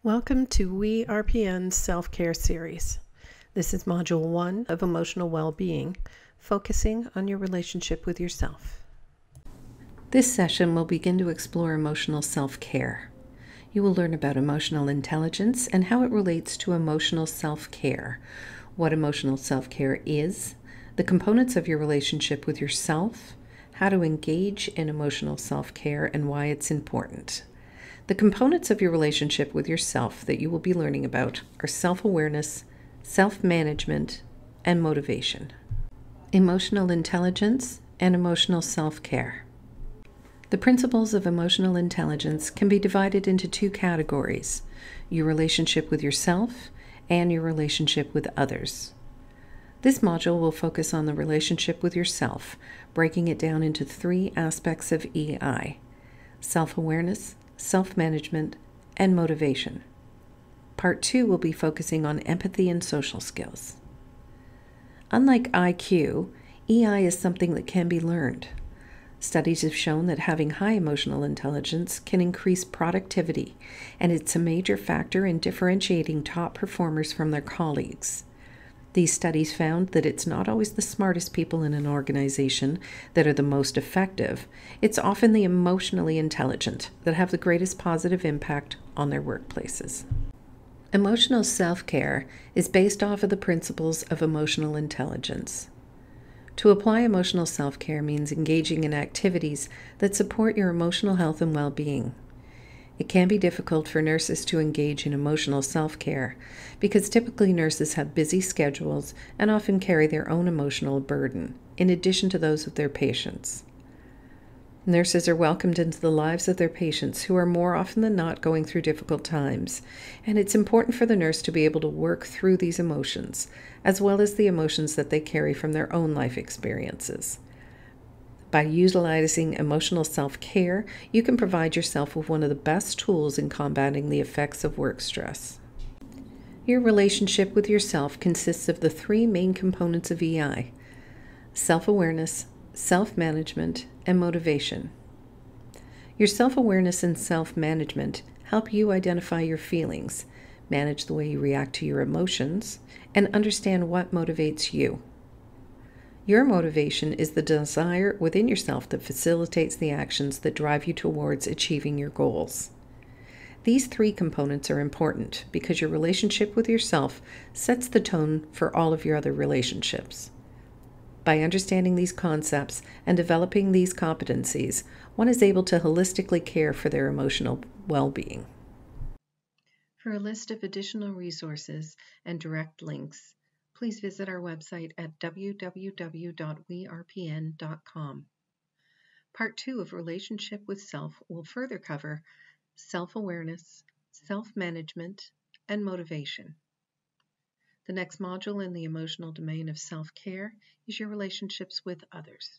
Welcome to WeRPN Self Care series. This is Module 1 of Emotional Well-Being, focusing on your relationship with yourself. This session will begin to explore emotional self-care. You will learn about emotional intelligence and how it relates to emotional self-care, what emotional self-care is, the components of your relationship with yourself, how to engage in emotional self-care and why it's important. The components of your relationship with yourself that you will be learning about are self-awareness, self-management, and motivation. Emotional intelligence and emotional self-care. The principles of emotional intelligence can be divided into two categories: your relationship with yourself and your relationship with others. This module will focus on the relationship with yourself, breaking it down into three aspects of EI: self-awareness, self-management, and motivation. Part 2 will be focusing on empathy and social skills. Unlike IQ, EI is something that can be learned. Studies have shown that having high emotional intelligence can increase productivity, and it's a major factor in differentiating top performers from their colleagues. These studies found that it's not always the smartest people in an organization that are the most effective. It's often the emotionally intelligent that have the greatest positive impact on their workplaces. Emotional self-care is based off of the principles of emotional intelligence. To apply emotional self-care means engaging in activities that support your emotional health and well-being. It can be difficult for nurses to engage in emotional self-care because typically nurses have busy schedules and often carry their own emotional burden, in addition to those of their patients. Nurses are welcomed into the lives of their patients who are more often than not going through difficult times, and it's important for the nurse to be able to work through these emotions, as well as the emotions that they carry from their own life experiences. By utilizing emotional self-care, you can provide yourself with one of the best tools in combating the effects of work stress. Your relationship with yourself consists of the three main components of EI: self-awareness, self-management, and motivation. Your self-awareness and self-management help you identify your feelings, manage the way you react to your emotions, and understand what motivates you. Your motivation is the desire within yourself that facilitates the actions that drive you towards achieving your goals. These three components are important because your relationship with yourself sets the tone for all of your other relationships. By understanding these concepts and developing these competencies, one is able to holistically care for their emotional well-being. For a list of additional resources and direct links, please visit our website at www.werpn.com. Part 2 of Relationship with Self will further cover self-awareness, self-management, and motivation. The next module in the emotional domain of self-care is your relationships with others.